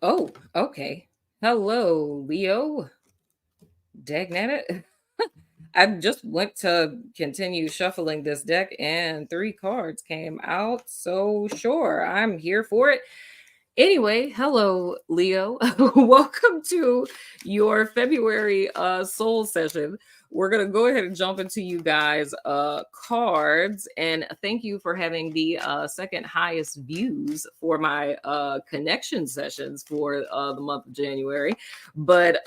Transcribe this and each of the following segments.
Oh, okay. Hello, Leo. Dagnabbit. I just went to continue shuffling this deck and three cards came out. So, sure, I'm here for it. Anyway, hello, Leo. Welcome to your February soul session. We're going to go ahead and jump into you guys' cards. And thank you for having the second highest views for my connection sessions for the month of January. But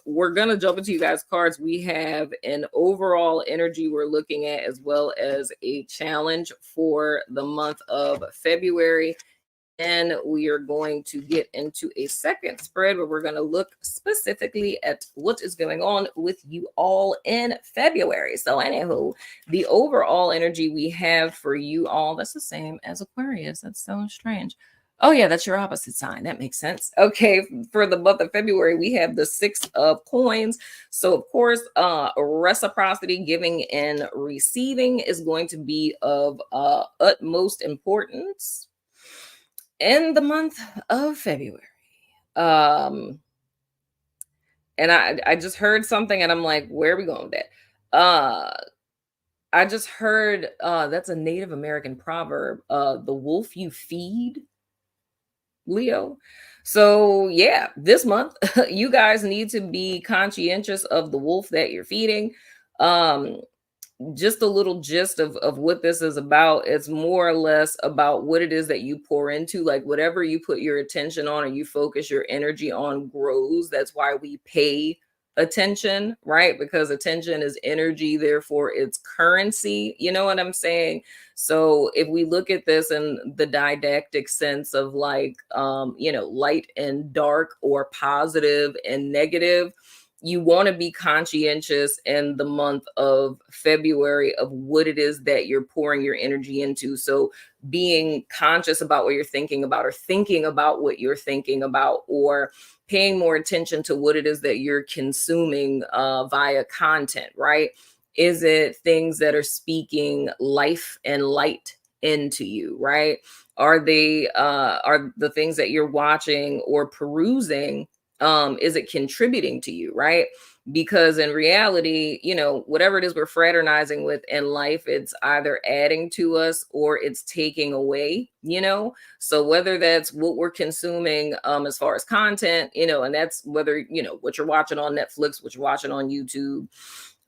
we're going to jump into you guys' cards. We have an overall energy we're looking at, as well as a challenge for the month of February. And we are going to get into a second spread where we're going to look specifically at what is going on with you all in February. So, anywho, the overall energy we have for you all, that's the same as Aquarius. That's so strange. Oh, yeah, that's your opposite sign. That makes sense. Okay, for the month of February, we have the Six of Coins. So, of course, reciprocity, giving and receiving is going to be of utmost importance in the month of February. Um, and I just heard something and I'm like, where are we going with that? I just heard that's a Native American proverb, the wolf you feed, Leo. So yeah, this month you guys need to be conscientious of the wolf that you're feeding. Um, just a little gist of what this is about. It's more or less about what it is that you pour into, like whatever you put your attention on or you focus your energy on grows. That's why we pay attention, right? Because attention is energy, therefore it's currency. You know what I'm saying? So if we look at this in the didactic sense of like light and dark or positive and negative, you want to be conscientious in the month of February of what it is that you're pouring your energy into. So being conscious about what you're thinking about, or thinking about what you're thinking about, or paying more attention to what it is that you're consuming via content, right? Is it things that are speaking life and light into you, right? Are the things that you're watching or perusing, is it contributing to you, right? Because in reality, whatever it is we're fraternizing with in life, it's either adding to us or it's taking away. So whether that's what we're consuming as far as content, and that's whether what you're watching on Netflix, what you're watching on YouTube,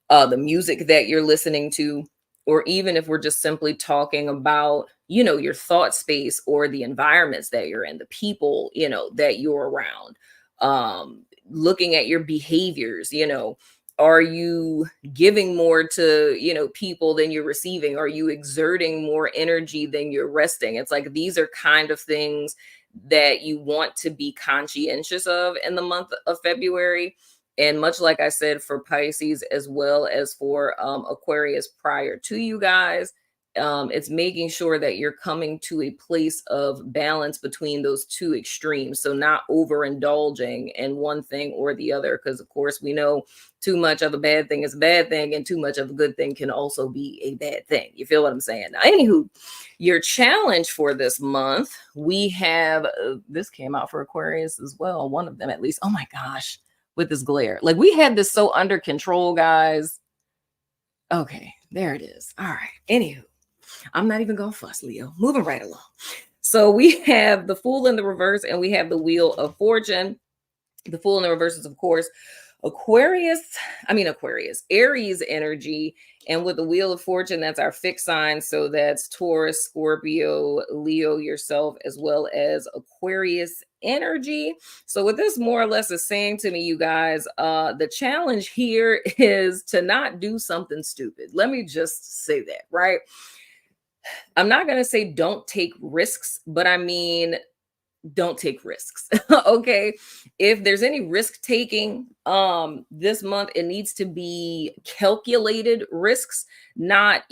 the music that you're listening to, or even if we're just simply talking about your thought space or the environments that you're in, the people that you're around, looking at your behaviors. Are you giving more to people than you're receiving? Are you exerting more energy than you're resting? It's like these are kind of things that you want to be conscientious of in the month of February. And much like I said for Pisces, as well as for Aquarius prior to you guys, it's making sure that you're coming to a place of balance between those two extremes. So not overindulging in one thing or the other, because of course we know too much of a bad thing is a bad thing, and too much of a good thing can also be a bad thing. You feel what I'm saying? Now, anywho, your challenge for this month, we have this came out for Aquarius as well, one of them at least. Oh my gosh, with this glare. Like we had this so under control, guys. Okay, there it is. All right. Anywho, I'm not even gonna fuss, Leo. Moving right along. So we have the Fool in the reverse and we have the Wheel of Fortune. The Fool in the reverse is, of course, Aries energy. And with the Wheel of Fortune, that's our fixed sign. So that's Taurus, Scorpio, Leo, yourself, as well as Aquarius energy. So what this more or less is saying to me, you guys, the challenge here is to not do something stupid. Let me just say that, right? I'm not going to say don't take risks, but I mean, don't take risks. Okay, if there's any risk taking this month, it needs to be calculated risks, not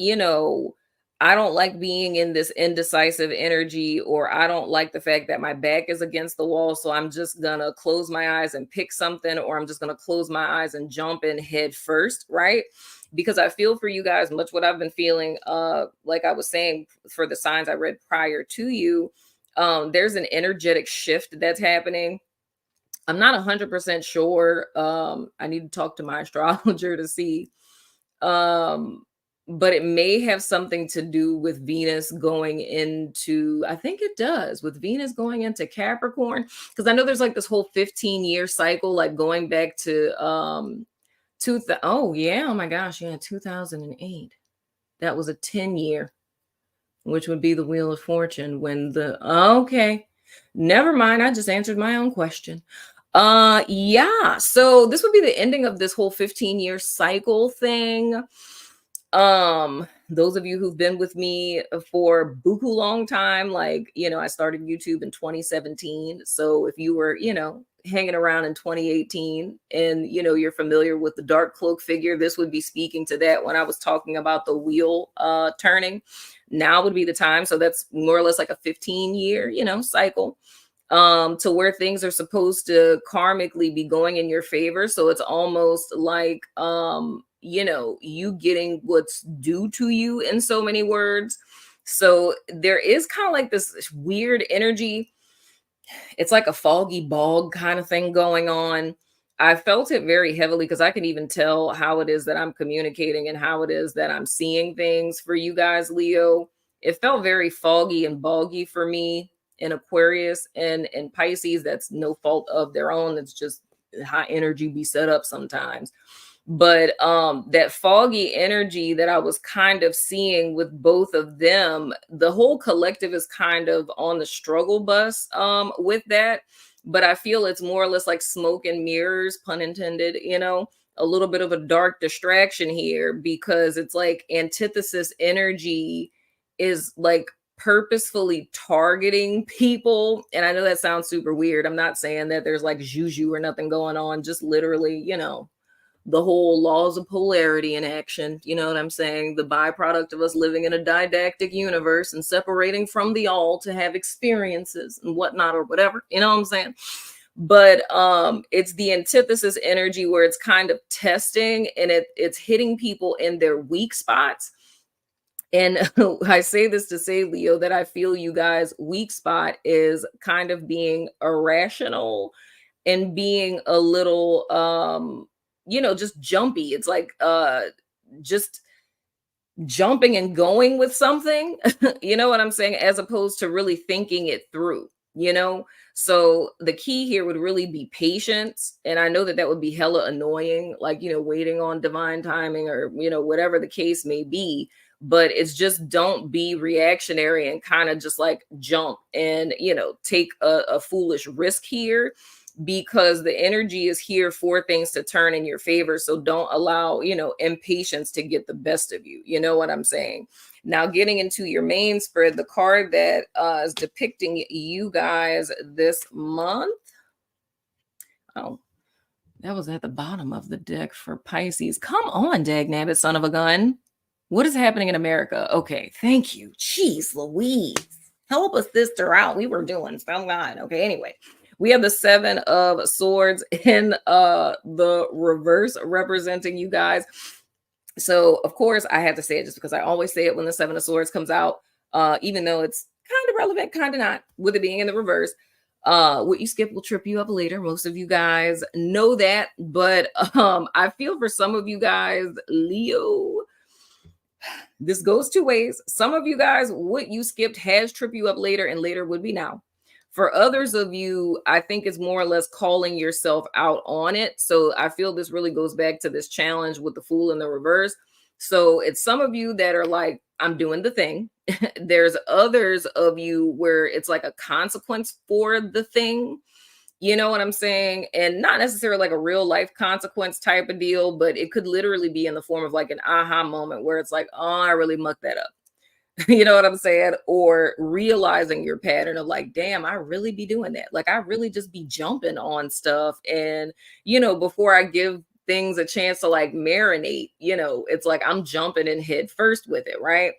I don't like being in this indecisive energy, or I don't like the fact that my back is against the wall, so I'm just gonna close my eyes and pick something, or I'm just gonna close my eyes and jump in head first, right? Because I feel for you guys much what I've been feeling, like I was saying for the signs I read prior to you. There's an energetic shift that's happening. I'm not 100% sure. I need to talk to my astrologer to see. Um, but it may have something to do with Venus going into, I think it does, with Venus going into Capricorn. Because I know there's like this whole 15-year cycle, like going back to oh yeah, oh my gosh, yeah, 2008. That was a 10-year, which would be the Wheel of Fortune when the okay. Never mind, I just answered my own question. Yeah, so this would be the ending of this whole 15-year cycle thing. Those of you who've been with me for buku long time, like, I started YouTube in 2017. So if you were, hanging around in 2018 and, you're familiar with the dark cloak figure, this would be speaking to that when I was talking about the wheel turning. Now would be the time. So that's more or less like a 15-year, cycle to where things are supposed to karmically be going in your favor. So it's almost like you getting what's due to you in so many words. So there is kind of like this weird energy. It's like a foggy bog kind of thing going on. I felt it very heavily because I can even tell how it is that I'm communicating and how it is that I'm seeing things for you guys, Leo. It felt very foggy and boggy for me in Aquarius and Pisces. That's no fault of their own. It's just high energy be set up sometimes. But that foggy energy that I was kind of seeing with both of them, the whole collective is kind of on the struggle bus with that. But I feel it's more or less like smoke and mirrors, pun intended, a little bit of a dark distraction here, because it's like antithesis energy is like purposefully targeting people. And I know that sounds super weird. I'm not saying that there's like juju or nothing going on, just literally, the whole laws of polarity in action. You know what I'm saying? The byproduct of us living in a didactic universe and separating from the all to have experiences and whatnot or whatever. You know what I'm saying? But it's the antithesis energy where it's kind of testing and it's hitting people in their weak spots. And I say this to say, Leo, that I feel you guys' weak spot is kind of being irrational and being a little just jumpy. It's like just jumping and going with something. You know what I'm saying, as opposed to really thinking it through. So the key here would really be patience, and I know that that would be hella annoying, like, waiting on divine timing or whatever the case may be. But it's just, don't be reactionary and kind of just like jump and take a foolish risk here, because the energy is here for things to turn in your favor. So don't allow, impatience to get the best of you. You know what I'm saying? Now, getting into your main spread, the card that is depicting you guys this month. Oh, that was at the bottom of the deck for Pisces. Come on, dagnabbit, son of a gun. What is happening in America? Okay, thank you. Jeez Louise. Help us sister out. We were doing some line. Okay, anyway. We have the Seven of Swords in the reverse representing you guys. So, of course, I have to say it just because I always say it when the Seven of Swords comes out, even though it's kind of relevant, kind of not, with it being in the reverse. What you skip will trip you up later. Most of you guys know that. But I feel for some of you guys, Leo, this goes two ways. Some of you guys, what you skipped has tripped you up later, and later would be now. For others of you, I think it's more or less calling yourself out on it. So I feel this really goes back to this challenge with the Fool in the reverse. So it's some of you that are like, I'm doing the thing. There's others of you where it's like a consequence for the thing. You know what I'm saying? And not necessarily like a real life consequence type of deal, but it could literally be in the form of like an aha moment where it's like, oh, I really mucked that up. You know what I'm saying? Or realizing your pattern of like, damn, I really be doing that. Like, I really just be jumping on stuff. And, before I give things a chance to like marinate. It's like I'm jumping in head first with it, right?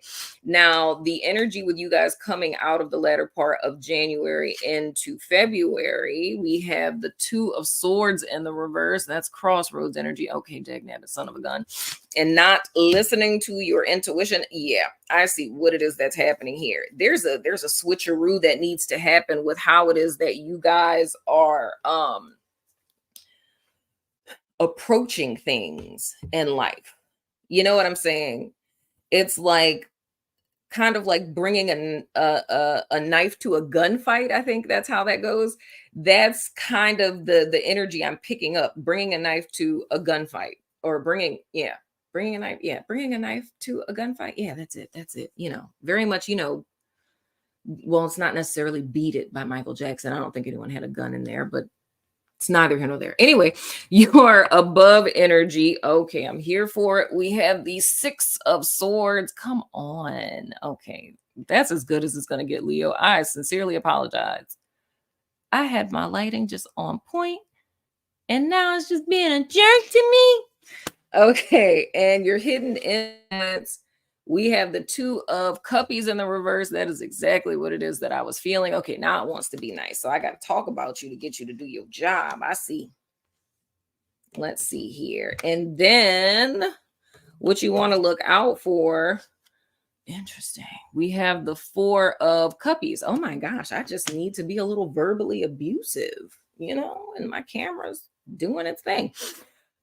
Now, the energy with you guys coming out of the latter part of January into February, we have the Two of Swords in the reverse. That's crossroads energy. Okay, dagnabbit, son of a gun. And not listening to your intuition. Yeah, I see what it is that's happening here. There's a switcheroo that needs to happen with how it is that you guys are approaching things in life. You know what I'm saying? It's like kind of like bringing a knife to a gunfight. I think that's how that goes. That's kind of the energy I'm picking up. Bringing a knife to a gunfight, or bringing a knife. Yeah, bringing a knife to a gunfight. Yeah, that's it. That's it. Very much. Well, it's not necessarily Beat It by Michael Jackson. I don't think anyone had a gun in there, but it's neither here nor there. Anyway, you are above energy. Okay, I'm here for it. We have the Six of Swords. Come on. Okay, that's as good as it's going to get, Leo. I sincerely apologize. I had my lighting just on point, and now it's just being a jerk to me. Okay, and your hidden influence. We have the Two of Cuppies in the reverse. That is exactly what it is that I was feeling. Okay, now it wants to be nice. So I got to talk about you to get you to do your job. I see. Let's see here. And then what you want to look out for. Interesting. We have the Four of Cuppies. Oh my gosh, I just need to be a little verbally abusive, and my camera's doing its thing.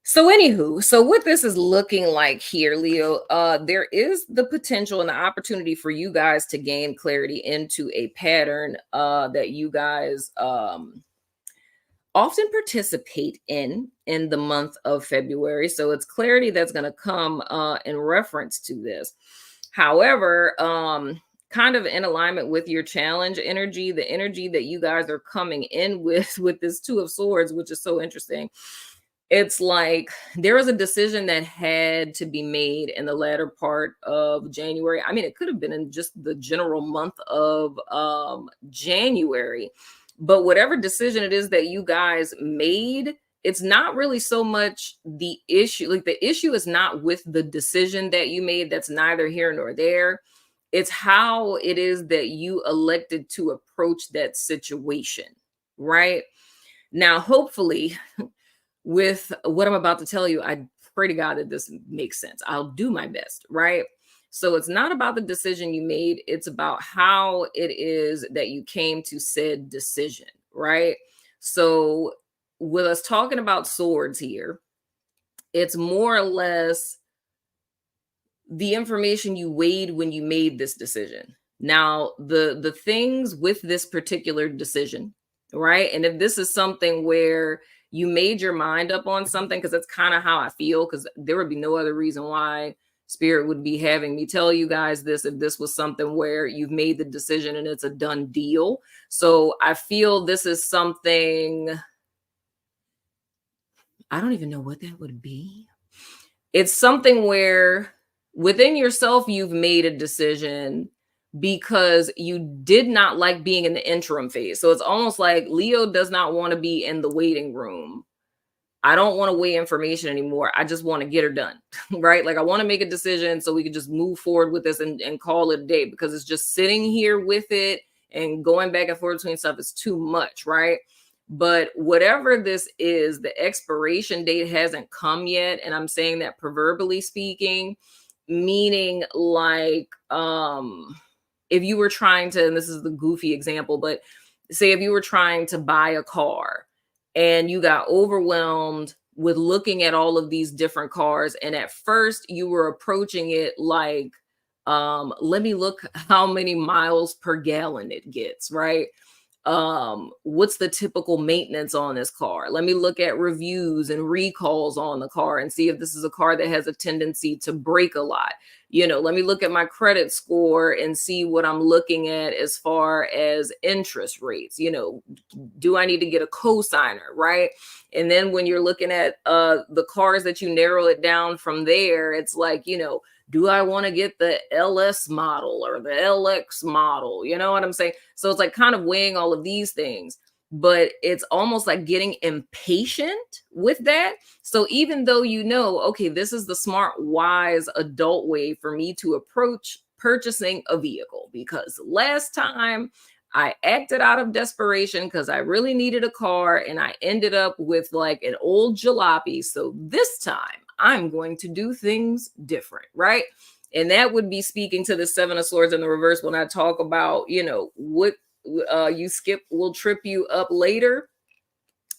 So anywho, so what this is looking like here, Leo, there is the potential and the opportunity for you guys to gain clarity into a pattern that you guys often participate in the month of February. So it's clarity that's going to come in reference to this. However, kind of in alignment with your challenge energy, the energy that you guys are coming in with this Two of Swords, which is so interesting. It's like there was a decision that had to be made in the latter part of January. I mean, it could have been in just the general month of January, but whatever decision it is that you guys made, it's not really so much the issue. Like the issue is not with the decision that you made. That's neither here nor there. It's how it is that you elected to approach that situation, right? Now, hopefully, with what I'm about to tell you, I pray to God that this makes sense. I'll do my best, right? So it's not about the decision you made. It's about how it is that you came to said decision, right? So with us talking about swords here, it's more or less the information you weighed when you made this decision. Now, the things with this particular decision, right? And if this is something where you made your mind up on something, because that's kind of how I feel, because there would be no other reason why Spirit would be having me tell you guys this if this was something where you've made the decision and it's a done deal. So I feel this is something, I don't even know what that would be. It's something where within yourself, you've made a decision because you did not like being in the interim phase. So it's almost like Leo does not want to be in the waiting room. I don't want to weigh information anymore. I just want to get her done, right? Like I want to make a decision so we can just move forward with this and call it a day, because it's just sitting here with it and going back and forth between stuff is too much, right? But whatever this is, the expiration date hasn't come yet. And I'm saying that proverbially speaking, meaning like, if you were trying to, and this is the goofy example, but say if you were trying to buy a car and you got overwhelmed with looking at all of these different cars, and at first you were approaching it like, let me look how many miles per gallon it gets, right? What's the typical maintenance on this car? Let me look at reviews and recalls on the car and see if this is a car that has a tendency to break a lot. Let me look at my credit score and see what I'm looking at as far as interest rates. Do I need to get a cosigner, right? And then when you're looking at the cars that you narrow it down from there, it's like, do I want to get the LS model or the LX model? You know what I'm saying? So it's like kind of weighing all of these things. but it's almost like getting impatient with that. So even though you know, okay, this is the smart, wise adult way for me to approach purchasing a vehicle, because last time I acted out of desperation because I really needed a car and I ended up with like an old jalopy. So this time I'm going to do things different, right? And that would be speaking to the Seven of Swords in the reverse when I talk about, what you skip will trip you up later.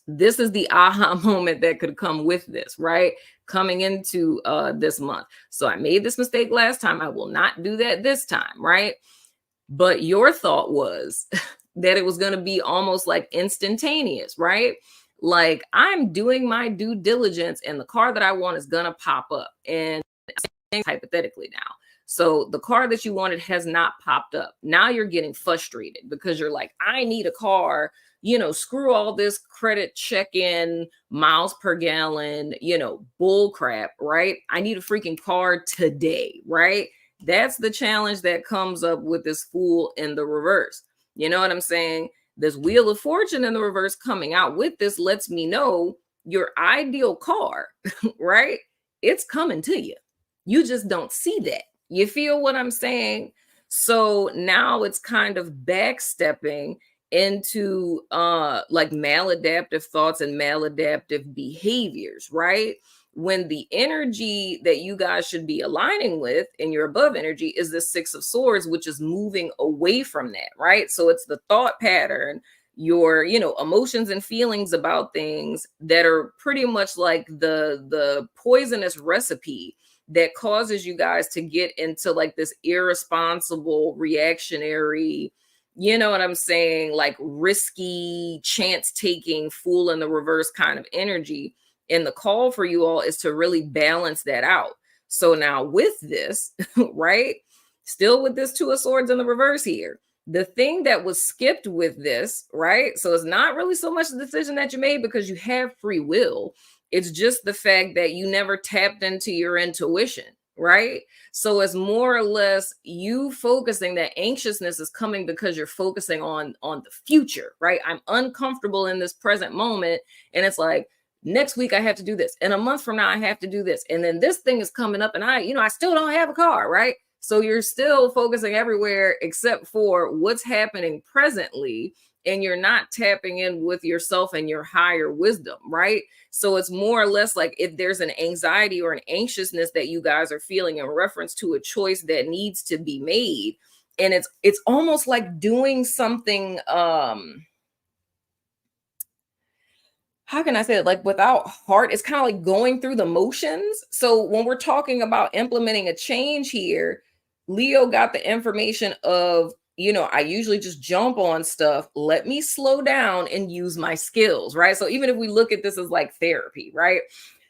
This is the aha moment that could come with this, right? Coming into this month. So I made this mistake last time. I will not do that this time, right? But your thought was that it was going to be almost like instantaneous, right? Like I'm doing my due diligence and the car that I want is going to pop up. And hypothetically now. So the car that you wanted has not popped up. Now you're getting frustrated because you're like, I need a car, screw all this credit check-in, miles per gallon, bull crap, right? I need a freaking car today, right? That's the challenge that comes up with this Fool in the reverse. You know what I'm saying? This Wheel of Fortune in the reverse coming out with this lets me know your ideal car, right? It's coming to you. You just don't see that. You feel what I'm saying? So now it's kind of backstepping into like maladaptive thoughts and maladaptive behaviors, right? When the energy that you guys should be aligning with in your above energy is the Six of Swords, which is moving away from that, right? So it's the thought pattern, your emotions and feelings about things that are pretty much like the poisonous recipe that causes you guys to get into like this irresponsible, reactionary, you know what I'm saying, like risky, chance taking, Fool in the reverse kind of energy. And the call for you all is to really balance that out. So now with this, right, still with this Two of Swords in the reverse here, the thing that was skipped with this, right? So it's not really so much the decision that you made because you have free will. It's just the fact that you never tapped into your intuition, right? So it's more or less you focusing, that anxiousness is coming because you're focusing on the future, right? I'm uncomfortable in this present moment. And it's like, next week I have to do this. And a month from now I have to do this. And then this thing is coming up and I still don't have a car, right? So you're still focusing everywhere except for what's happening presently. And you're not tapping in with yourself and your higher wisdom, right? So it's more or less like if there's an anxiety or an anxiousness that you guys are feeling in reference to a choice that needs to be made. And it's almost like doing something, how can I say it? Like without heart, it's kind of like going through the motions. So when we're talking about implementing a change here, Leo got the information of, I usually just jump on stuff. Let me slow down and use my skills, right? So even if we look at this as like therapy, right?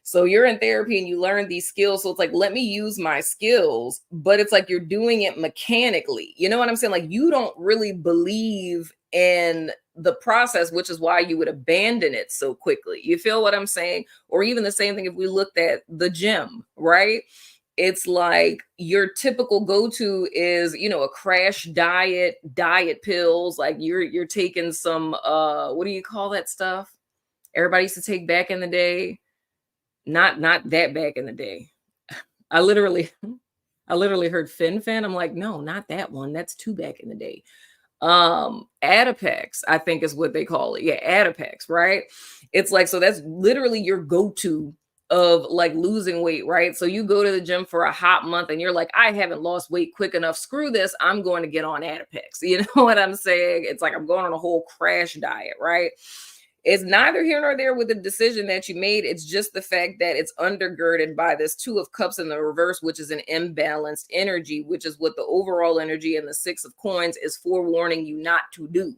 So you're in therapy and you learn these skills. So it's like, let me use my skills, but it's like you're doing it mechanically. You know what I'm saying? Like you don't really believe in the process, which is why you would abandon it so quickly. You feel what I'm saying? Or even the same thing if we looked at the gym, right? It's like your typical go-to is, a crash diet pills. Like you're taking some, what do you call that stuff? Everybody used to take back in the day. Not that back in the day. I literally heard Fin. I'm like, no, not that one. That's too back in the day. Adipex, I think is what they call it. Yeah, Adipex, right? It's like, so that's literally your go-to of like losing weight, right? So you go to the gym for a hot month and you're like, I haven't lost weight quick enough. Screw this. I'm going to get on Adipex. You know what I'm saying? It's like I'm going on a whole crash diet, right? It's neither here nor there with the decision that you made. It's just the fact that it's undergirded by this Two of Cups in the reverse, which is an imbalanced energy, which is what the overall energy and the Six of Coins is forewarning you not to do,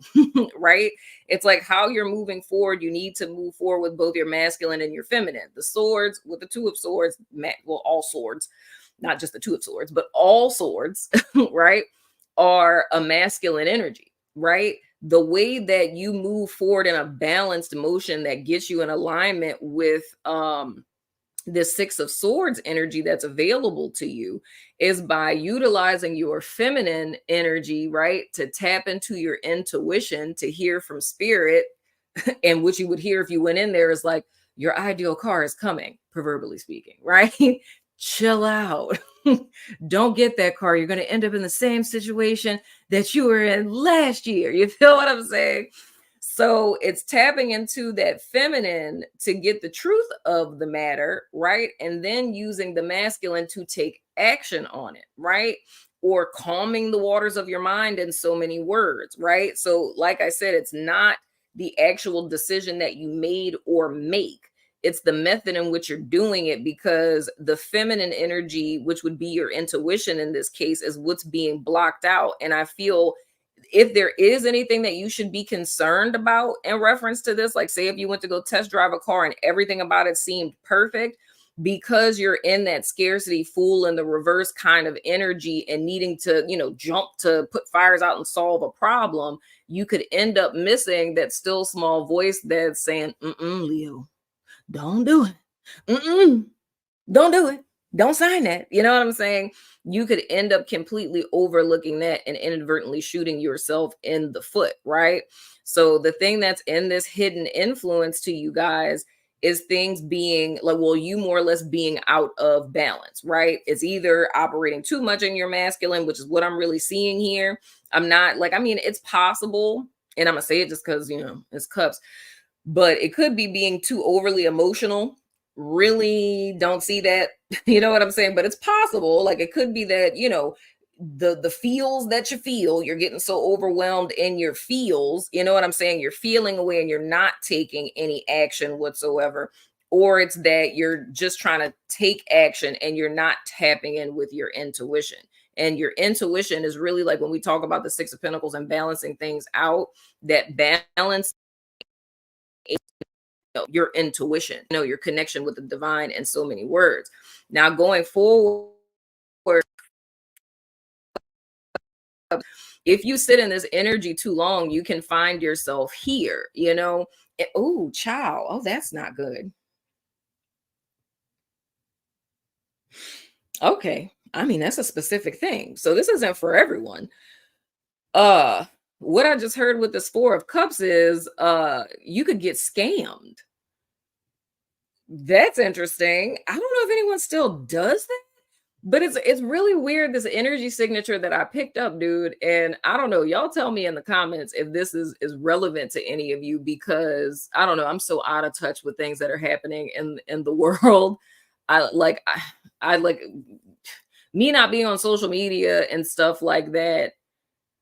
right? It's like how you're moving forward. You need to move forward with both your masculine and your feminine. The swords with the Two of Swords, well, all swords, not just the Two of Swords, but all swords, right, are a masculine energy, right? The way that you move forward in a balanced motion that gets you in alignment with this Six of Swords energy that's available to you is by utilizing your feminine energy, right? To tap into your intuition, to hear from spirit, And what you would hear if you went in there is like, your ideal car is coming, proverbially speaking, right? Chill out. Don't get that car. You're going to end up in the same situation that you were in last year. You feel what I'm saying? So it's tapping into that feminine to get the truth of the matter, right? And then using the masculine to take action on it, right? Or calming the waters of your mind in so many words, right? So, like I said, it's not the actual decision that you made or make. It's the method in which you're doing it, because the feminine energy, which would be your intuition in this case, is what's being blocked out. And I feel if there is anything that you should be concerned about in reference to this, like say if you went to go test drive a car and everything about it seemed perfect, because you're in that scarcity fool in the reverse kind of energy and needing to, jump to put fires out and solve a problem, you could end up missing that still small voice that's saying, Leo, don't do it. Mm-mm. Don't do it. Don't sign that. You know what I'm saying? You could end up completely overlooking that and inadvertently shooting yourself in the foot, right? So the thing that's in this hidden influence to you guys is things being like, well, you more or less being out of balance, right? It's either operating too much in your masculine, which is what I'm really seeing here. I'm not like, I mean, it's possible, and I'm gonna say it just because, it's cups, but it could be being too overly emotional. Really don't see that. You know what I'm saying? But it's possible. Like it could be that, the feels that you feel, you're getting so overwhelmed in your feels, you know what I'm saying? You're feeling away and you're not taking any action whatsoever. Or it's that you're just trying to take action and you're not tapping in with your intuition. And your intuition is really like when we talk about the Six of Pentacles and balancing things out, that balance, your intuition, your connection with the divine in so many words. Now, going forward, if you sit in this energy too long, you can find yourself here, Oh, child. Oh, that's not good. Okay. I mean, that's a specific thing. So this isn't for everyone. What I just heard with this Four of Cups is you could get scammed. That's interesting. I don't know if anyone still does that. But it's really weird, this energy signature that I picked up, dude. And I don't know. Y'all tell me in the comments if this is relevant to any of you, because I don't know. I'm so out of touch with things that are happening in the world. I like me not being on social media and stuff like that.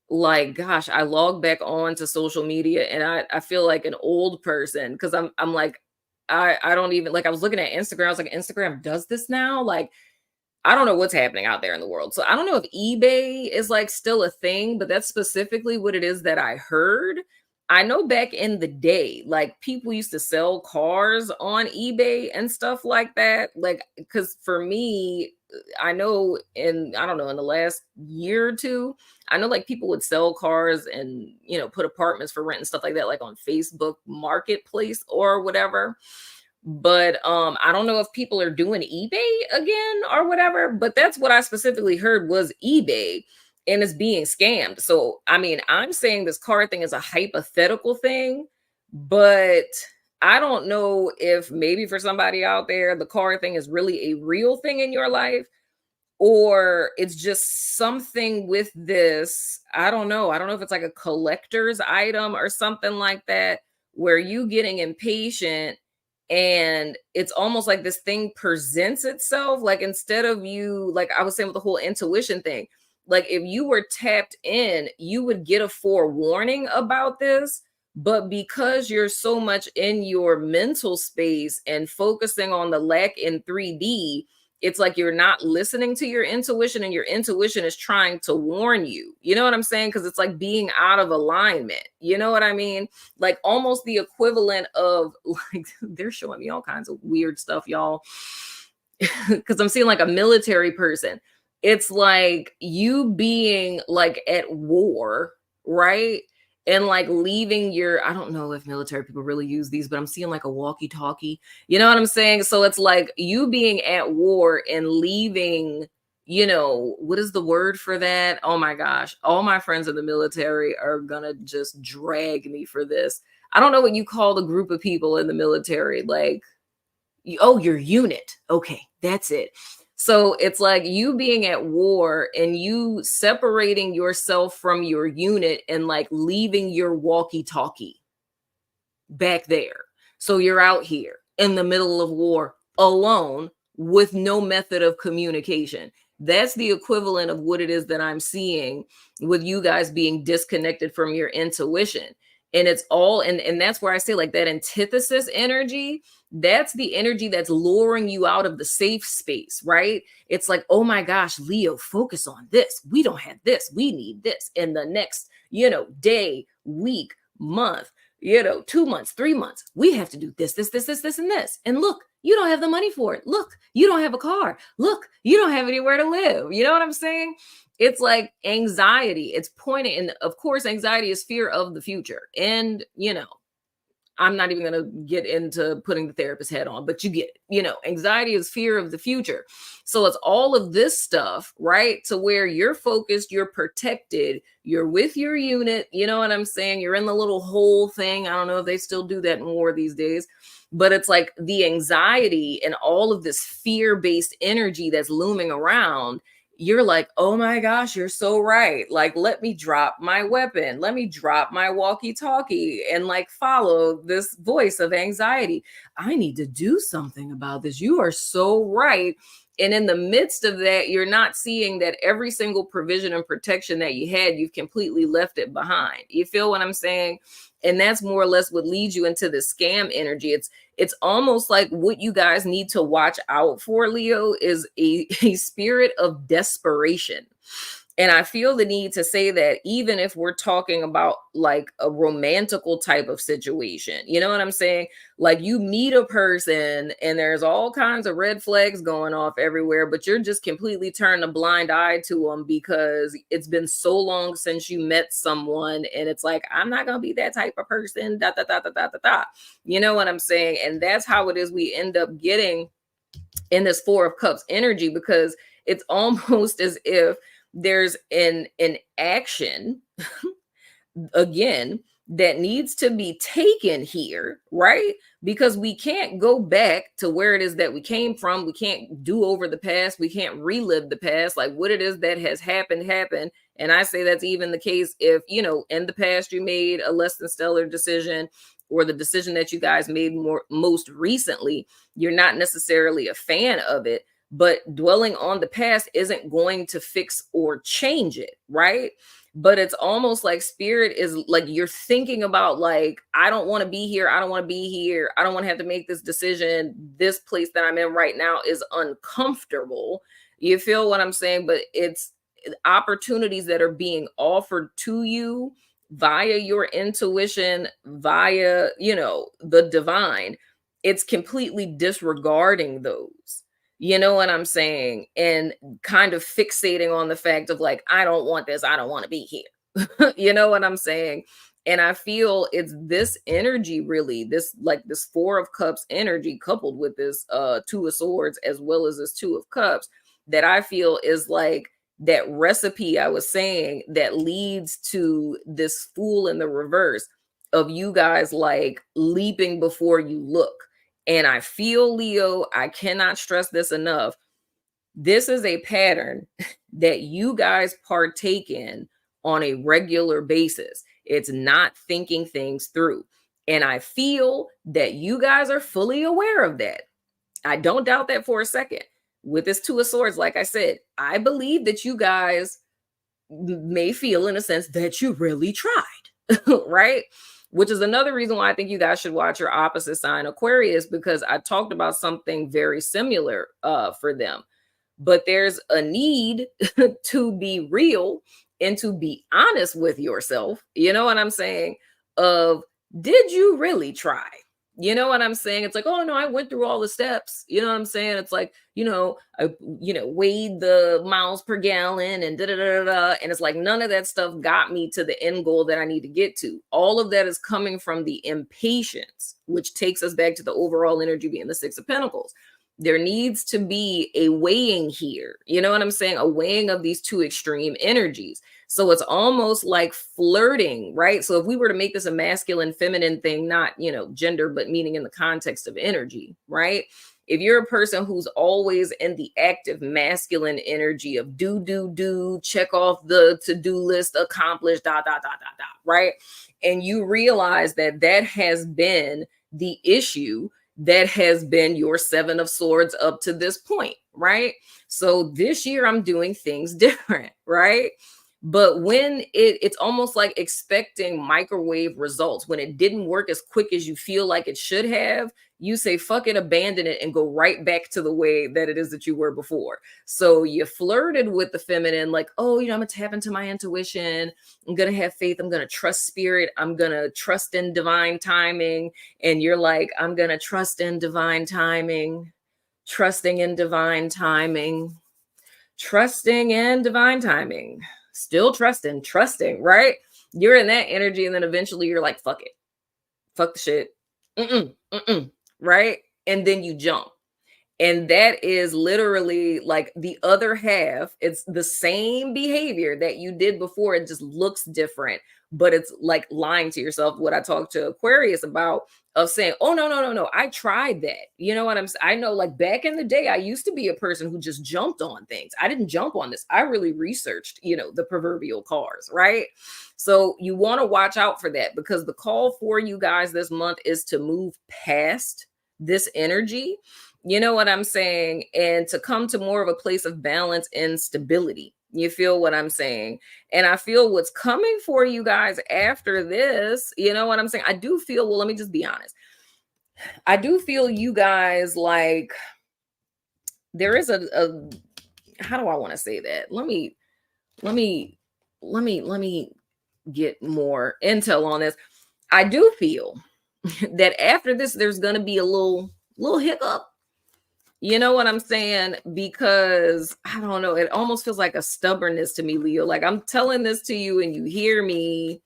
Like, gosh, I log back on to social media and I feel like an old person because I'm like, I don't even like I was looking at Instagram. I was like, Instagram does this now? Like I don't know what's happening out there in the world. So I don't know if eBay is like still a thing, but that's specifically what it is that I heard. I know back in the day, like people used to sell cars on eBay and stuff like that. Like, because for me, I know I don't know, in the last year or two, I know like people would sell cars and, put apartments for rent and stuff like that, like on Facebook Marketplace or whatever. But I don't know if people are doing eBay again or whatever, but that's what I specifically heard was eBay and it's being scammed. So I mean, I'm saying this card thing is a hypothetical thing, but I don't know if maybe for somebody out there the card thing is really a real thing in your life, or it's just something with this. I don't know. I don't know if it's like a collector's item or something like that, where you getting impatient and it's almost like this thing presents itself. Like instead of you, like I was saying with the whole intuition thing, like if you were tapped in, you would get a forewarning about this. But because you're so much in your mental space and focusing on the lack in 3D, it's like you're not listening to your intuition and your intuition is trying to warn you. You know what I'm saying? Because it's like being out of alignment. You know what I mean? Like almost the equivalent of like they're showing me all kinds of weird stuff, y'all. Because I'm seeing like a military person. It's like you being like at war, right? And like leaving your, I don't know if military people really use these, but I'm seeing like a walkie talkie. You know what I'm saying? So it's like you being at war and leaving, what is the word for that? Oh my gosh. All my friends in the military are gonna just drag me for this. I don't know what you call the group of people in the military, like, oh, your unit. Okay, that's it. So it's like you being at war and you separating yourself from your unit and like leaving your walkie talkie back there. So you're out here in the middle of war alone with no method of communication. That's the equivalent of what it is that I'm seeing with you guys being disconnected from your intuition. And it's all, and that's where I say like that antithesis energy, that's the energy that's luring you out of the safe space, right? It's like, oh my gosh, Leo, focus on this. We don't have this. We need this in the next, day, week, month, 2 months, 3 months. We have to do this, and this. And look, you don't have the money for it. Look, you don't have a car. Look, you don't have anywhere to live. You know what I'm saying? It's like anxiety. It's pointing, and of course, anxiety is fear of the future. And, I'm not even going to get into putting the therapist's head on, but you get it. Anxiety is fear of the future. So it's all of this stuff, right? To where you're focused, you're protected, you're with your unit. You know what I'm saying? You're in the little hole thing. I don't know if they still do that in war these days, but it's like the anxiety and all of this fear-based energy that's looming around. You're like, oh my gosh, you're so right. Like, let me drop my weapon. Let me drop my walkie-talkie and like follow this voice of anxiety. I need to do something about this. You are so right. And in the midst of that, you're not seeing that every single provision and protection that you had, you've completely left it behind. You feel what I'm saying? And that's more or less what leads you into the scam energy. It's almost like what you guys need to watch out for, Leo, is a spirit of desperation. And I feel the need to say that even if we're talking about like a romantical type of situation, you know what I'm saying? Like you meet a person and there's all kinds of red flags going off everywhere, but you're just completely turning a blind eye to them because it's been so long since you met someone. And it's like, I'm not going to be that type of person, da, da, da, da, da, da, da. You know what I'm saying? And that's how it is we end up getting in this Four of Cups energy, because it's almost as if there's an action again that needs to be taken here, right? Because we can't go back to where it is that we came from. We can't do over the past. We can't relive the past. Like what it is that has happened. And I say that's even the case if, in the past you made a less than stellar decision, or the decision that you guys made most recently, you're not necessarily a fan of it. But dwelling on the past isn't going to fix or change it, right? But it's almost like spirit is like you're thinking about like, I don't want to be here. I don't want to be here. I don't want to have to make this decision. This place that I'm in right now is uncomfortable. You feel what I'm saying? But it's opportunities that are being offered to you via your intuition, via, the divine. It's completely disregarding those. You know what I'm saying? And kind of fixating on the fact of like, I don't want this. I don't want to be here. You know what I'm saying? And I feel it's this energy really, this Four of Cups energy coupled with this Two of Swords as well as this Two of Cups that I feel is like that recipe I was saying that leads to this Fool in the reverse of you guys like leaping before you look. And I feel, Leo, I cannot stress this enough. This is a pattern that you guys partake in on a regular basis. It's not thinking things through. And I feel that you guys are fully aware of that. I don't doubt that for a second. With this Two of Swords, like I said, I believe that you guys may feel in a sense that you really tried, right? Which is another reason why I think you guys should watch your opposite sign, Aquarius, because I talked about something very similar for them. But there's a need to be real and to be honest with yourself. You know what I'm saying? Of did you really try? You know what I'm saying? It's like, oh no, I went through all the steps. You know what I'm saying? It's like, I weighed the miles per gallon and da da da da. And it's like none of that stuff got me to the end goal that I need to get to. All of that is coming from the impatience, which takes us back to the overall energy being the Six of Pentacles. There needs to be a weighing here. You know what I'm saying? A weighing of these two extreme energies. So it's almost like flirting, right? So if we were to make this a masculine, feminine thing, not, gender, but meaning in the context of energy, right? If you're a person who's always in the active masculine energy of do, check off the to-do list, accomplish, right? And you realize that that has been the issue, that has been your seven of swords up to this point, right? So this year I'm doing things different, right? But when it's almost like expecting microwave results. When it didn't work as quick as you feel like it should have, you say, fuck it, abandon it, and go right back to the way that it is that you were before. So you flirted with the feminine, like, oh, I'm going to tap into my intuition. I'm going to have faith. I'm going to trust spirit. I'm going to trust in divine timing. And you're like, I'm going to trust in divine timing, trusting in divine timing, trusting in divine timing, still trusting, right? You're in that energy. And then eventually you're like, fuck it, fuck the shit. Right? And then you jump. And that is literally like the other half. It's the same behavior that you did before. It just looks different, but it's like lying to yourself. What I talked to Aquarius about, of saying, oh, no. I tried that. You know what I'm saying? I know, like, back in the day, I used to be a person who just jumped on things. I didn't jump on this. I really researched, the proverbial cars, right? So you want to watch out for that, because the call for you guys this month is to move past this energy. You know what I'm saying? And to come to more of a place of balance and stability. You feel what I'm saying? And I feel what's coming for you guys after this. You know what I'm saying? I do feel, well, let me just be honest. I do feel you guys, like, there is a how do I want to say that? Let me get more intel on this. I do feel that after this, there's going to be a little hiccup. You know what I'm saying? Because I don't know, it almost feels like a stubbornness to me, Leo. Like, I'm telling this to you and you hear me,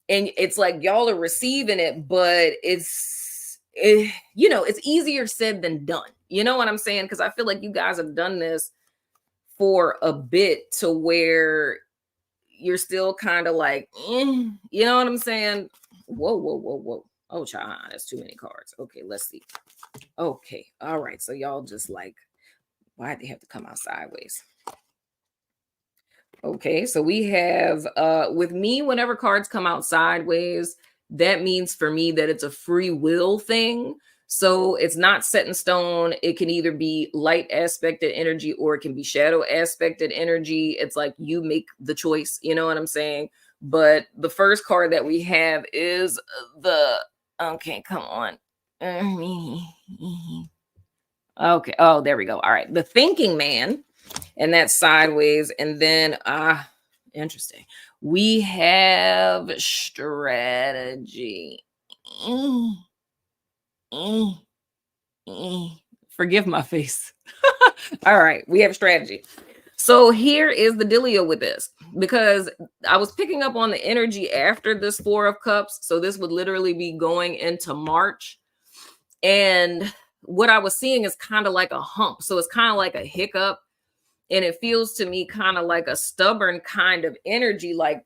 and it's like y'all are receiving it, but it's easier said than done. You know what I'm saying? Because I feel like you guys have done this for a bit, to where you're still kind of like, you know what I'm saying? Whoa. Oh, child, that's too many cards. Okay, let's see. Okay, all right. So y'all just like, why'd they have to come out sideways? Okay, so we have with me, whenever cards come out sideways, that means for me that it's a free will thing. So it's not set in stone. It can either be light aspected energy or it can be shadow aspected energy. It's like you make the choice. You know what I'm saying? But the first card that we have is okay, come on. Okay. Oh, there we go. All right. The thinking man, and that's sideways. And then, interesting. We have strategy. Forgive my face. All right. We have strategy. So here is the dealio with this, because I was picking up on the energy after this Four of Cups. So this would literally be going into March. And what I was seeing is kind of like a hump. So it's kind of like a hiccup. And it feels to me kind of like a stubborn kind of energy. Like,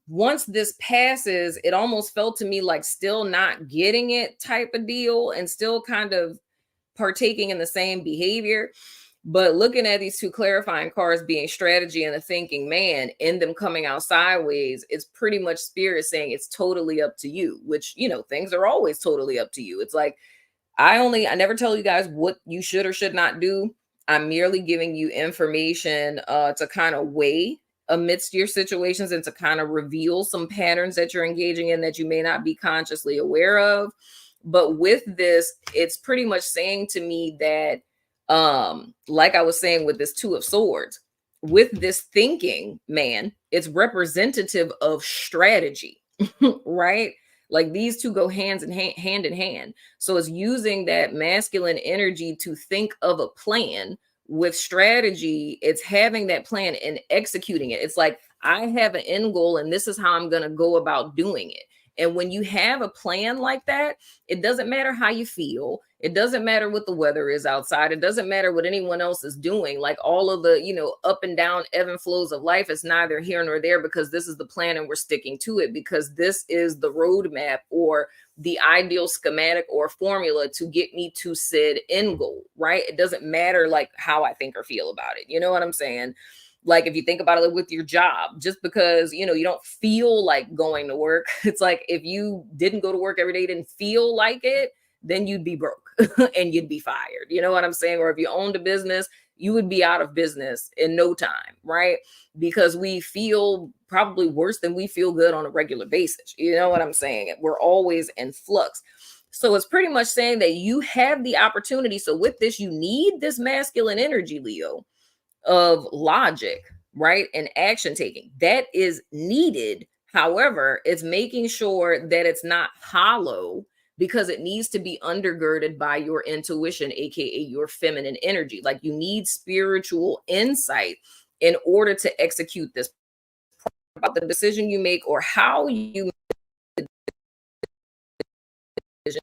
once this passes, it almost felt to me like still not getting it type of deal, and still kind of partaking in the same behavior. But looking at these two clarifying cards being strategy and the thinking man, and them coming out sideways, it's pretty much spirit saying it's totally up to you, which, things are always totally up to you. It's like, I never tell you guys what you should or should not do. I'm merely giving you information to kind of weigh amidst your situations, and to kind of reveal some patterns that you're engaging in that you may not be consciously aware of. But with this, it's pretty much saying to me that, like I was saying with this Two of Swords, with this thinking man, it's representative of strategy, right? Like, these two go hand in hand. So it's using that masculine energy to think of a plan. With strategy, it's having that plan and executing it. It's like, I have an end goal and this is how I'm going to go about doing it. And when you have a plan like that, it doesn't matter how you feel. It doesn't matter what the weather is outside. It doesn't matter what anyone else is doing. Like all of the, up and down ebb and flows of life is neither here nor there, because this is the plan and we're sticking to it, because this is the roadmap or the ideal schematic or formula to get me to said end goal, right? It doesn't matter like how I think or feel about it. You know what I'm saying? Like if you think about it with your job, just because you don't feel like going to work, it's like if you didn't go to work every day, didn't feel like it, then you'd be broke and you'd be fired. You know what I'm saying? Or if you owned a business, you would be out of business in no time, right? Because we feel probably worse than we feel good on a regular basis. You know what I'm saying? We're always in flux. So it's pretty much saying that you have the opportunity. So with this, you need this masculine energy, Leo, of logic, right? And action taking. That is needed. However, it's making sure that it's not hollow, because it needs to be undergirded by your intuition, aka your feminine energy. Like you need spiritual insight in order to execute this, about the decision you make or how you make the decision,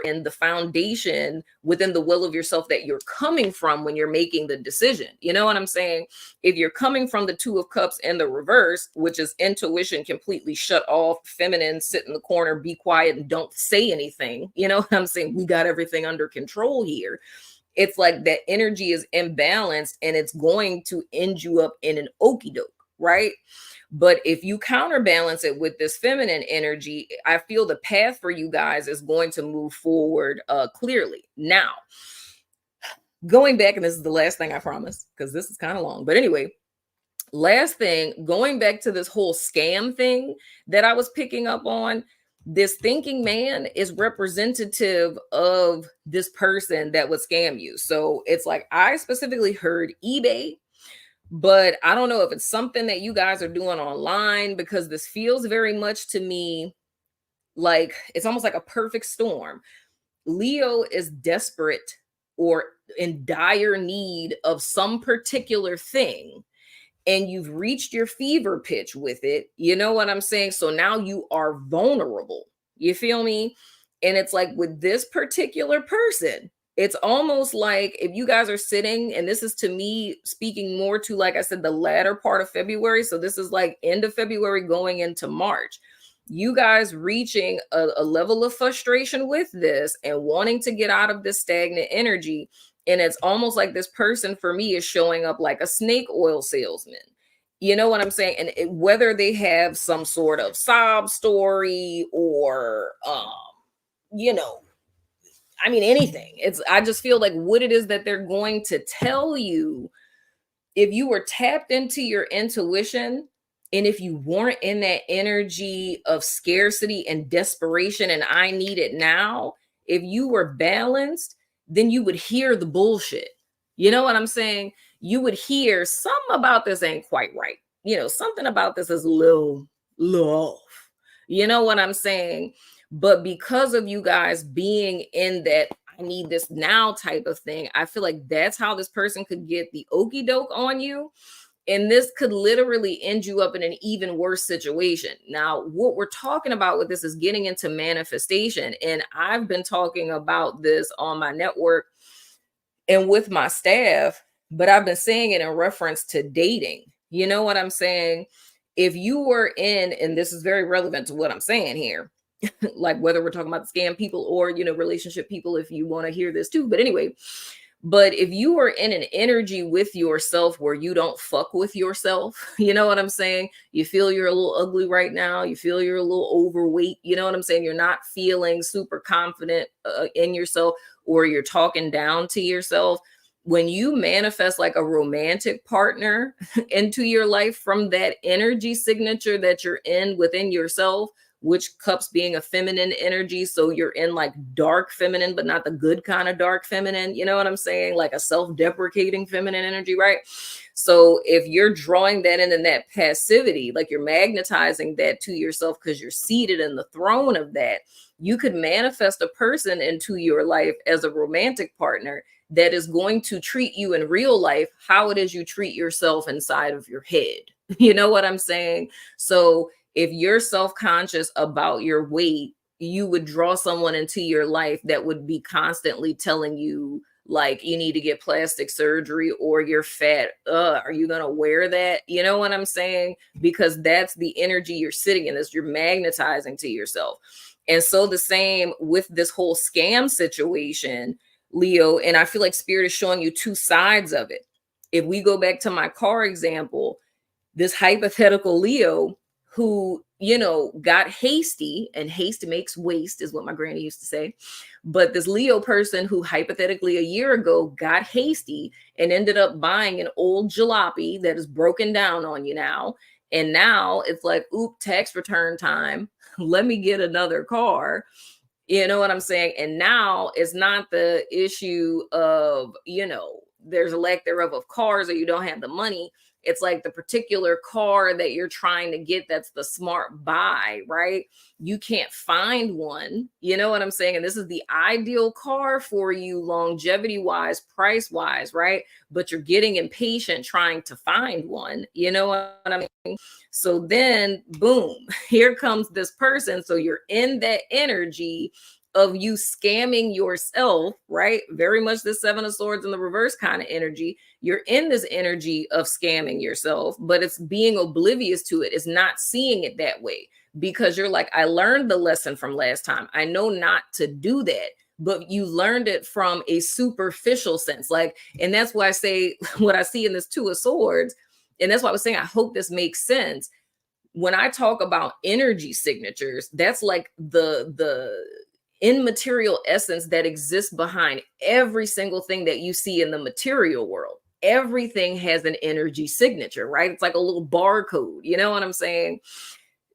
in the foundation within the will of yourself that you're coming from when you're making the decision. You know what I'm saying? If you're coming from the Two of Cups in the reverse, which is intuition completely shut off, feminine, sit in the corner, be quiet, and don't say anything. You know what I'm saying? We got everything under control here. It's like that energy is imbalanced and it's going to end you up in an okie doke, right? But if you counterbalance it with this feminine energy, I feel the path for you guys is going to move forward clearly. Now, going back, and this is the last thing I promise, because this is kind of long. But anyway, last thing, going back to this whole scam thing that I was picking up on, this thinking man is representative of this person that would scam you. So it's like I specifically heard eBay, but I don't know if it's something that you guys are doing online, because this feels very much to me like it's almost like a perfect storm. Leo is desperate or in dire need of some particular thing, and you've reached your fever pitch with it. You know what I'm saying? So now you are vulnerable. You feel me? And it's like with this particular person, it's almost like if you guys are sitting, and this is to me speaking more to, like I said, the latter part of February. So this is like end of February going into March. You guys reaching a level of frustration with this and wanting to get out of this stagnant energy. And it's almost like this person for me is showing up like a snake oil salesman. You know what I'm saying? And whether they have some sort of sob story or, you know, I mean, anything. I just feel like what it is that they're going to tell you, if you were tapped into your intuition, and if you weren't in that energy of scarcity and desperation and I need it now, if you were balanced, then you would hear the bullshit. You know what I'm saying? You would hear something about this ain't quite right. Something about this is a little off. You know what I'm saying? But because of you guys being in that I need this now type of thing, I feel like that's how this person could get the okey doke on you. And this could literally end you up in an even worse situation. Now, what we're talking about with this is getting into manifestation. And I've been talking about this on my network and with my staff, but I've been saying it in reference to dating. You know what I'm saying? If you were in, and this is very relevant to what I'm saying here, like whether we're talking about the scam people or, relationship people, if you want to hear this too. But anyway, but if you are in an energy with yourself where you don't fuck with yourself, you know what I'm saying? You feel you're a little ugly right now. You feel you're a little overweight. You know what I'm saying? You're not feeling super confident in yourself, or you're talking down to yourself. When you manifest like a romantic partner into your life from that energy signature that you're in within yourself, which cups being a feminine energy. So you're in like dark feminine, but not the good kind of dark feminine. You know what I'm saying? Like a self-deprecating feminine energy, right? So if you're drawing that in that passivity, like you're magnetizing that to yourself because you're seated in the throne of that, you could manifest a person into your life as a romantic partner that is going to treat you in real life how it is you treat yourself inside of your head. You know what I'm saying? So If you're self-conscious about your weight, you would draw someone into your life that would be constantly telling you like you need to get plastic surgery or you're fat. Are you gonna wear that? You know what I'm saying? Because that's the energy you're sitting in, this you're magnetizing to yourself. And so the same with this whole scam situation, Leo, and I feel like spirit is showing you two sides of it. If we go back to my car example, this hypothetical Leo who, got hasty, and haste makes waste, is what my granny used to say. But this Leo person who hypothetically a year ago got hasty and ended up buying an old jalopy that is broken down on you now. And now it's like, oop, tax return time. Let me get another car. You know what I'm saying? And now it's not the issue of, there's a lack thereof of cars or you don't have the money. It's like the particular car that you're trying to get that's the smart buy, right? You can't find one. You know what I'm saying? And this is the ideal car for you, longevity wise, price wise, right? But you're getting impatient trying to find one. You know what I mean? So then, boom, here comes this person. So you're in that energy of you scamming yourself, right? Very much the Seven of Swords in the reverse kind of energy. You're in this energy of scamming yourself, but it's being oblivious to it. It's not seeing it that way because you're like, I learned the lesson from last time. I know not to do that. But you learned it from a superficial sense. Like, and that's why I say what I see in this Two of Swords. And that's why I was saying, I hope this makes sense. When I talk about energy signatures, that's like the immaterial essence that exists behind every single thing that you see in the material world. Everything has an energy signature, right? It's like a little barcode. You know what I'm saying?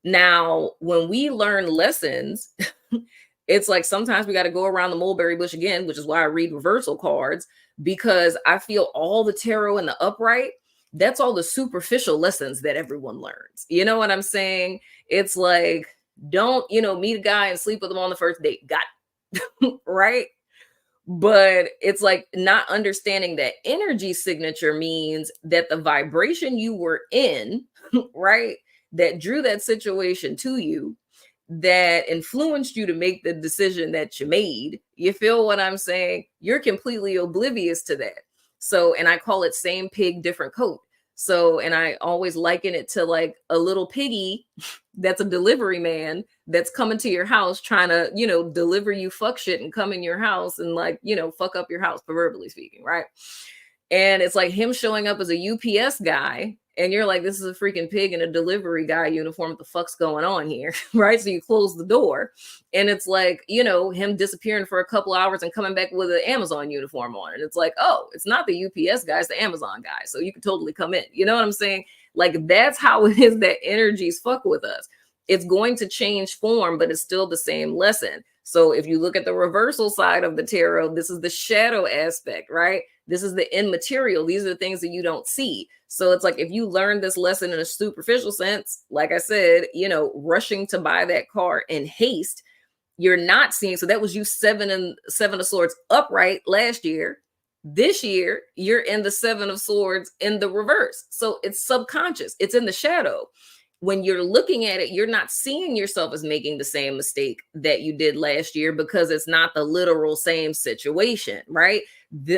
Now, when we learn lessons, it's like sometimes we got to go around the mulberry bush again, which is why I read reversal cards, because I feel all the tarot in the upright, that's all the superficial lessons that everyone learns. You know what I'm saying? It's like, don't, meet a guy and sleep with him on the first date. Got it. Right? But it's like not understanding that energy signature means that the vibration you were in, right, that drew that situation to you, that influenced you to make the decision that you made. You feel what I'm saying? You're completely oblivious to that. So, and I call it same pig, different coat. So, and I always liken it to like a little piggy that's a delivery man that's coming to your house trying to, deliver you fuck shit and come in your house and like, fuck up your house, proverbially speaking, right? And it's like him showing up as a UPS guy. And you're like, this is a freaking pig in a delivery guy uniform. What the fuck's going on here? Right. So you close the door and it's like, him disappearing for a couple hours and coming back with an Amazon uniform on. And it's like, oh, it's not the UPS guy, it's the Amazon guy. So you can totally come in. You know what I'm saying? Like, that's how it is that energies fuck with us. It's going to change form, but it's still the same lesson. So if you look at the reversal side of the tarot, this is the shadow aspect, right? This is the immaterial. These are the things that you don't see. So it's like, if you learn this lesson in a superficial sense, like I said, rushing to buy that car in haste, you're not seeing. So that was you Seven of Swords upright last year. This year, you're in the Seven of Swords in the reverse. So it's subconscious. It's in the shadow. When you're looking at it, you're not seeing yourself as making the same mistake that you did last year because it's not the literal same situation, right?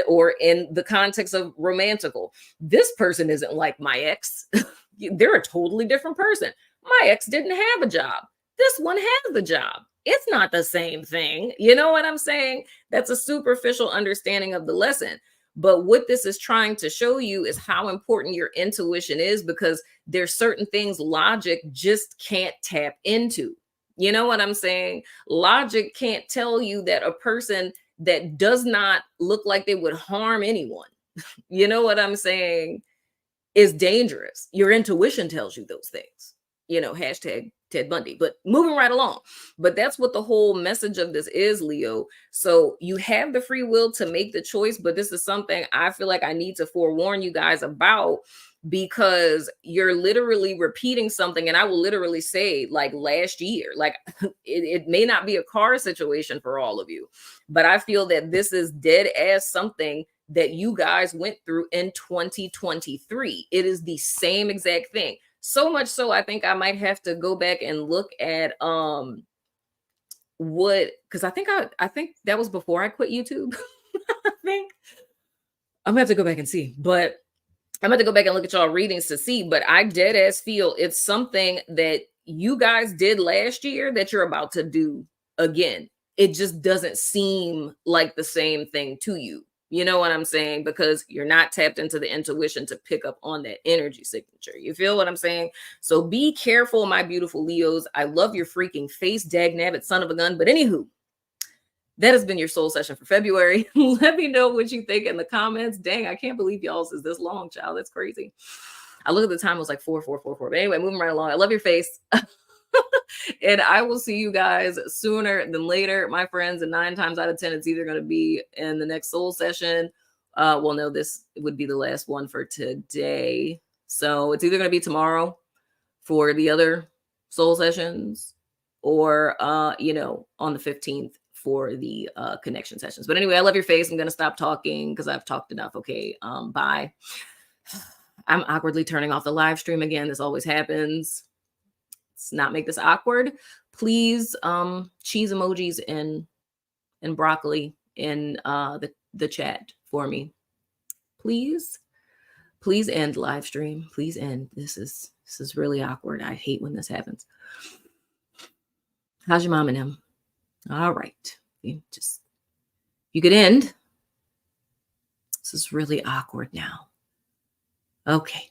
Or in the context of romantical, this person isn't like my ex. They're a totally different person. My ex didn't have a job. This one has the job. It's not the same thing. You know what I'm saying? That's a superficial understanding of the lesson. But what this is trying to show you is how important your intuition is, because there's certain things logic just can't tap into. You know what I'm saying? Logic can't tell you that a person that does not look like they would harm anyone, you know what I'm saying, is dangerous. Your intuition tells you those things, hashtag Ted Bundy, but moving right along. But that's what the whole message of this is, Leo. So you have the free will to make the choice, but this is something I feel like I need to forewarn you guys about, because you're literally repeating something. And I will literally say, like last year, like it may not be a car situation for all of you, but I feel that this is dead ass something that you guys went through in 2023. It is the same exact thing. So much so I think I might have to go back and look at what, because I think that was before I quit YouTube. I think I'm gonna have to go back and see, but I'm going to go back and look at y'all readings to see. But I dead ass feel it's something that you guys did last year that you're about to do again. It just doesn't seem like the same thing to you. You know what I'm saying? Because you're not tapped into the intuition to pick up on that energy signature. You feel what I'm saying? So be careful, my beautiful Leos. I love your freaking face, dag nabbit, son of a gun. But anywho, that has been your soul session for February. Let me know what you think in the comments. Dang, I can't believe y'all's is this long, child. That's crazy. I look at the time, it was like 4:44. But anyway, moving right along. I love your face. And I will see you guys sooner than later, my friends. And 9 times out of 10, it's either going to be in the next soul session. Well, no, this would be the last one for today. So it's either going to be tomorrow for the other soul sessions, or on the 15th for the connection sessions. But anyway, I love your face. I'm going to stop talking because I've talked enough. Okay. Bye. I'm awkwardly turning off the live stream again. This always happens. Let's not make this awkward. Please, cheese emojis and broccoli in the chat for me. Please end live stream. Please end. This is really awkward. I hate when this happens. How's your mom and him? All right. You could end. This is really awkward now. Okay.